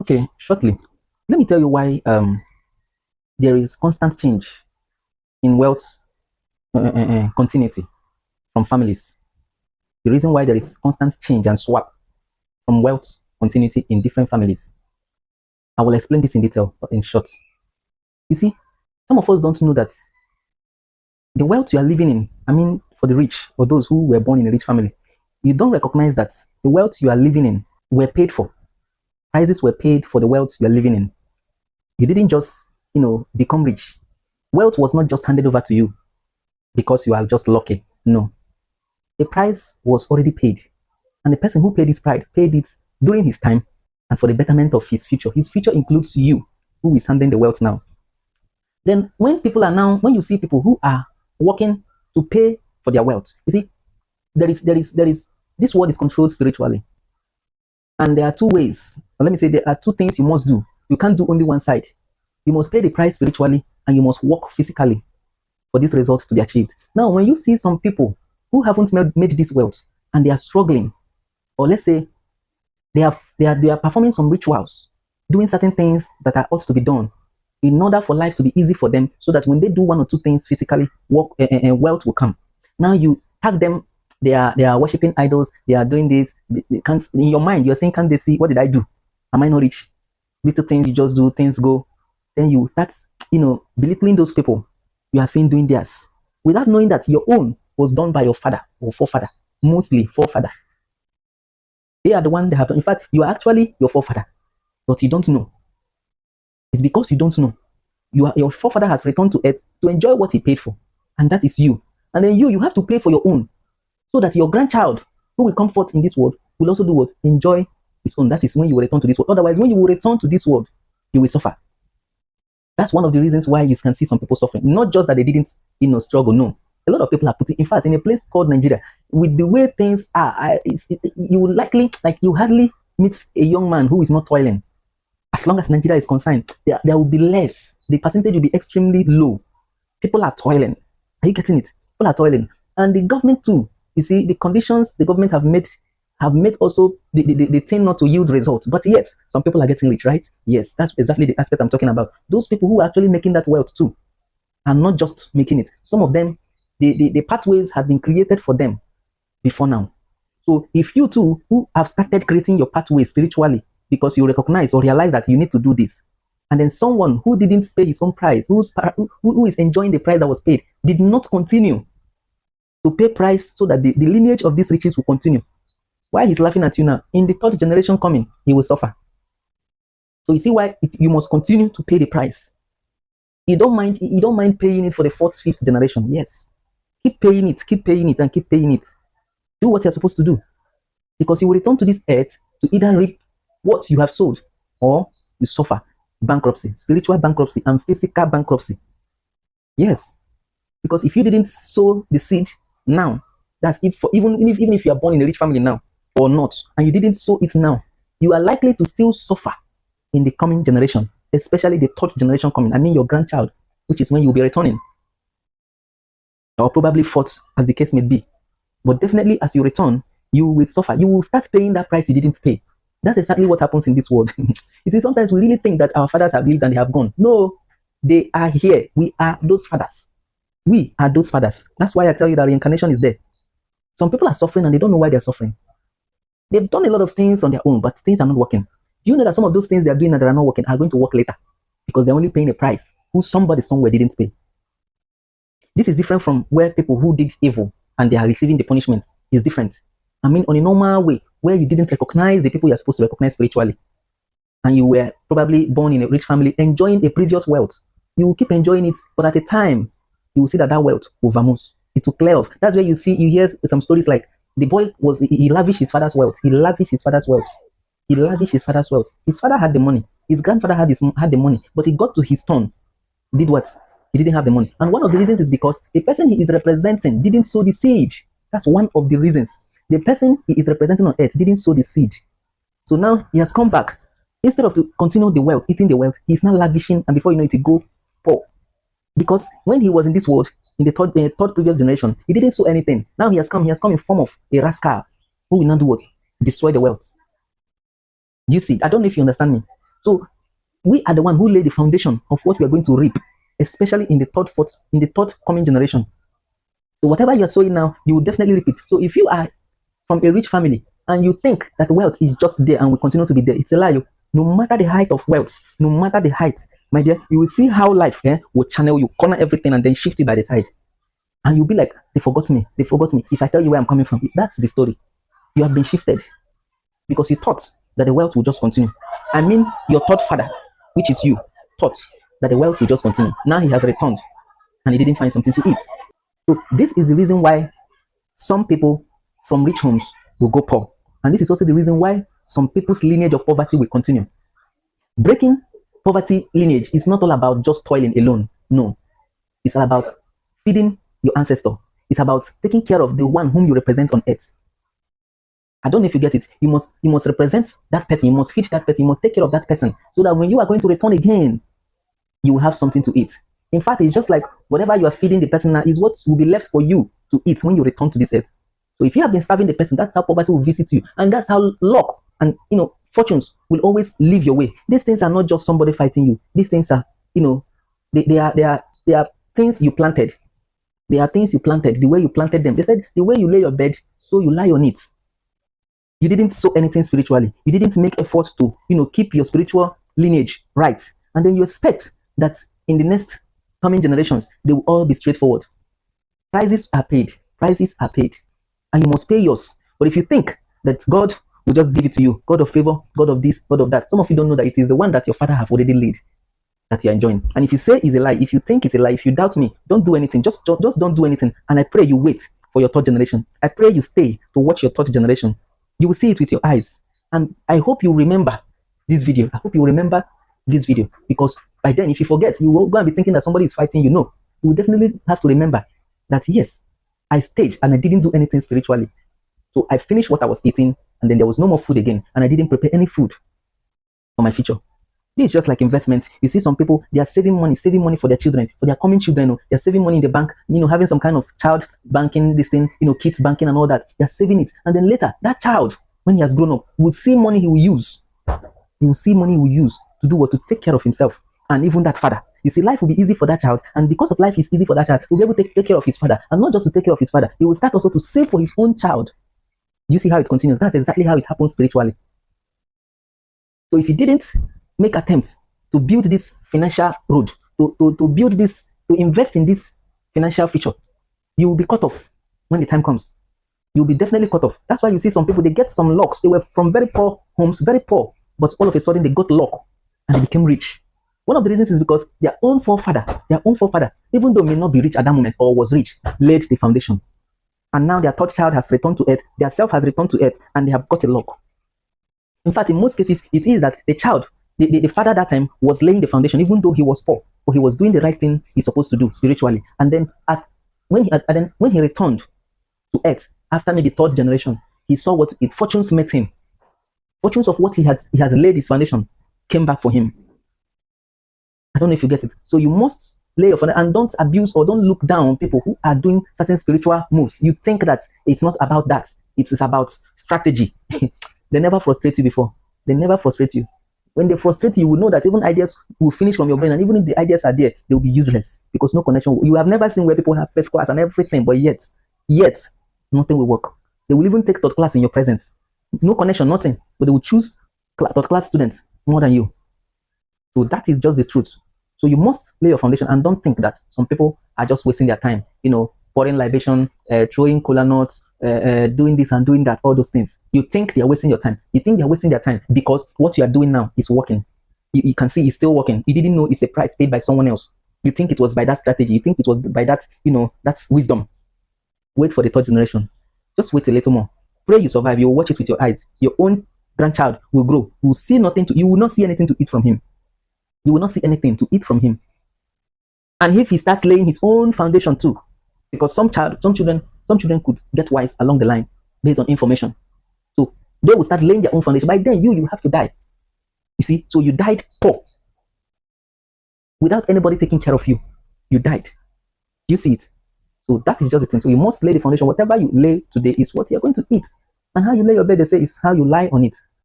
Okay, shortly, let me tell you why there is constant change in wealth continuity from families. The reason why there is constant change and swap from wealth continuity in different families. I will explain this in detail, but in short. You see, some of us don't know that the wealth you are living in, I mean, for the rich or those who were born in a rich family, you don't recognize that the wealth you are living in were paid for. Prices were paid for the wealth you are living in. You didn't just, become rich. Wealth was not just handed over to you because you are just lucky. No, the price was already paid, and the person who paid this price paid it during his time and for the betterment of his future. His future includes you, who is handling the wealth now. Then, when you see people who are working to pay for their wealth, you see, this world is controlled spiritually, and there are two ways. Or let me say, there are two things you must do. You can't do only one side. You must pay the price spiritually, and you must work physically for this result to be achieved. Now, when you see some people who haven't made this wealth and they are struggling, or let's say they are performing some rituals, doing certain things that are ought to be done in order for life to be easy for them, so that when they do one or two things physically, wealth will come. Now you tag them, they are worshiping idols, they are doing this. They can't, in your mind, you're saying, can't they see? What did I do? Am I not rich? Little things you just do, things go. Then you start, belittling those people you are seeing doing theirs, without knowing that your own was done by your father or forefather, mostly forefather. They are the one that have done. In fact, you are actually your forefather, but you don't know. It's because you don't know. Your forefather has returned to earth to enjoy what he paid for, and that is you. And then you have to pay for your own, so that your grandchild, who will come forth in this world, will also do what? Enjoy his own. That is when you will return to this world. Otherwise, when you will return to this world, you will suffer. That's one of the reasons why you can see some people suffering. Not just that they didn't, struggle. No, a lot of people are putting. In fact, in a place called Nigeria, with the way things are, you will likely, like, you hardly meet a young man who is not toiling. As long as Nigeria is concerned, there will be less. The percentage will be extremely low. People are toiling. Are you getting it? People are toiling, and the government too. You see, the conditions the government have made also the thing not to yield results. But yet, some people are getting rich, right? Yes, that's exactly the aspect I'm talking about. Those people who are actually making that wealth too, are not just making it. Some of them, the pathways have been created for them before now. So if you too, who have started creating your pathway spiritually, because you recognize or realize that you need to do this, and then someone who didn't pay his own price, who is enjoying the price that was paid, did not continue to pay price, so that the lineage of these riches will continue. Why he's laughing at you now? In the third generation coming, he will suffer. So you see why you must continue to pay the price. You don't mind paying it for the fourth, fifth generation. Yes. Keep paying it, and keep paying it. Do what you're supposed to do. Because you will return to this earth to either reap what you have sold, or you suffer bankruptcy, spiritual bankruptcy and physical bankruptcy. Yes. Because if you didn't sow the seed now, that's if for, even if you are born in a rich family now or not, and you didn't sow it now, you are likely to still suffer in the coming generation, especially the third generation coming. I mean, your grandchild, which is when you'll be returning, or probably fourth, as the case may be. But definitely, as you return, you will suffer. You will start paying that price you didn't pay. That's exactly what happens in this world. You see, sometimes we really think that our fathers have lived and they have gone. No, they are here. We are those fathers. We are those fathers. That's why I tell you that reincarnation is there. Some people are suffering and they don't know why they're suffering. They've done a lot of things on their own, but things are not working. Do you know that some of those things they are doing that are not working are going to work later, because they're only paying a price who somebody somewhere didn't pay? This is different from where people who did evil and they are receiving the punishment. Is different. I mean, on a normal way, where you didn't recognize the people you're supposed to recognize spiritually, and you were probably born in a rich family enjoying a previous wealth, you will keep enjoying it, but at a time, you will see that wealth will vamos. It will clear off. That's where you hear some stories like the boy he lavished his father's wealth. He lavished his father's wealth. He lavished his father's wealth. His father had the money. His grandfather had the money, but he got to his turn. He did what? He didn't have the money. And one of the reasons is because the person he is representing didn't sow the seed. That's one of the reasons. The person he is representing on earth didn't sow the seed. So now he has come back. Instead of to continue the wealth, eating the wealth, he's now lavishing, and before you know it, he go poor. Because when he was in this world, in the third previous generation, he didn't sow anything. Now he has come in form of a rascal who will now do what? Destroy the wealth. Do you see? I don't know if you understand me. So we are the one who lay the foundation of what we are going to reap, especially in the third coming generation. So whatever you're sowing now, you will definitely reap it. So if you are from a rich family and you think that wealth is just there and will continue to be there, it's a lie. No matter the height of wealth, no matter the height, my dear, you will see how life will channel you, corner everything, and then shift you by the side. And you'll be like, they forgot me. They forgot me. If I tell you where I'm coming from, that's the story. You have been shifted because you thought that the wealth will just continue. I mean, your third father, which is you, thought that the wealth will just continue. Now he has returned and he didn't find something to eat. So this is the reason why some people from rich homes will go poor. And this is also the reason why some people's lineage of poverty will continue. Breaking poverty lineage is not all about just toiling alone. No. It's all about feeding your ancestor. It's about taking care of the one whom you represent on earth. I don't know if you get it. You must represent that person. You must feed that person. You must take care of that person so that when you are going to return again, you will have something to eat. In fact, it's just like whatever you are feeding the person now is what will be left for you to eat when you return to this earth. So if you have been starving the person, that's how poverty will visit you, and that's how luck and fortunes will always leave your way. These things are not just somebody fighting you. These things are they are things you planted. They are things you planted. The way you planted them. They said the way you lay your bed, so you lie on it. You didn't sow anything spiritually. You didn't make effort to keep your spiritual lineage right, and then you expect that in the next coming generations they will all be straightforward. Prices are paid. Prices are paid. And you must pay yours. But if you think that God will just give it to you, God of favor, God of this, God of that, some of you don't know that it is the one that your father have already laid that you are enjoying. And if you say it's a lie, if you think it's a lie, if you doubt me, don't do anything. Just don't do anything. And I pray you wait for your third generation. I pray you stay to watch your third generation. You will see it with your eyes. And I hope you remember this video. I hope you remember this video, because by then, if you forget, you will go and be thinking that somebody is fighting you. No, you will definitely have to remember that yes, I stayed and I didn't do anything spiritually. So I finished what I was eating, and then there was no more food again, and I didn't prepare any food for my future. This is just like investments. You see some people, they are saving money for their children, for their coming children. They're saving money in the bank, having some kind of child banking, this thing, kids banking and all that. They're saving it. And then later, that child, when he has grown up, will see money he will use. He will see money he will use to do what? To take care of himself. And even that father. You see, life will be easy for that child. And because of life is easy for that child, he'll be able to take care of his father. And not just to take care of his father, he will start also to save for his own child. You see how it continues? That's exactly how it happens spiritually. So if you didn't make attempts to build this financial road, to build this, to invest in this financial future, you will be cut off when the time comes. You'll be definitely cut off. That's why you see some people, they get some lucks. They were from very poor homes, very poor, but all of a sudden they got luck and they became rich. One of the reasons is because their own forefather, even though may not be rich at that moment or was rich, laid the foundation. And now their third child has returned to earth, their self has returned to earth, and they have got a luck. In fact, in most cases, it is that the child, the father that time was laying the foundation, even though he was poor, but he was doing the right thing he's supposed to do spiritually. And then when he returned to earth after maybe third generation, he saw what its fortunes met him. Fortunes of what he has laid his foundation came back for him. I don't know if you get it. So you must lay your foundation and don't abuse or don't look down on people who are doing certain spiritual moves. You think that it's not about that. It is about strategy. They never frustrate you before. They never frustrate you. When they frustrate you, you will know that even ideas will finish from your brain, and even if the ideas are there, they will be useless because no connection. You have never seen where people have first class and everything, but yet nothing will work. They will even take third class in your presence. No connection, nothing. But they will choose third class students more than you. So that is just the truth. So you must lay your foundation, and don't think that some people are just wasting their time, pouring libation, throwing cola nuts, doing this and doing that, all those things. You think they are wasting your time. You think they are wasting their time because what you are doing now is working. You can see it's still working. You didn't know it's a price paid by someone else. You think it was by that strategy. You think it was by that, that's wisdom. Wait for the third generation. Just wait a little more. Pray you survive. You will watch it with your eyes. Your own grandchild will grow. You will see nothing you will not see anything to eat from him. You will not see anything to eat from him. And if he starts laying his own foundation too, because some children could get wise along the line based on information. So they will start laying their own foundation. By then, you have to die. You see, so you died poor. Without anybody taking care of you. You died. You see it? So that is just the thing. So you must lay the foundation. Whatever you lay today is what you're going to eat. And how you lay your bed, they say, is how you lie on it.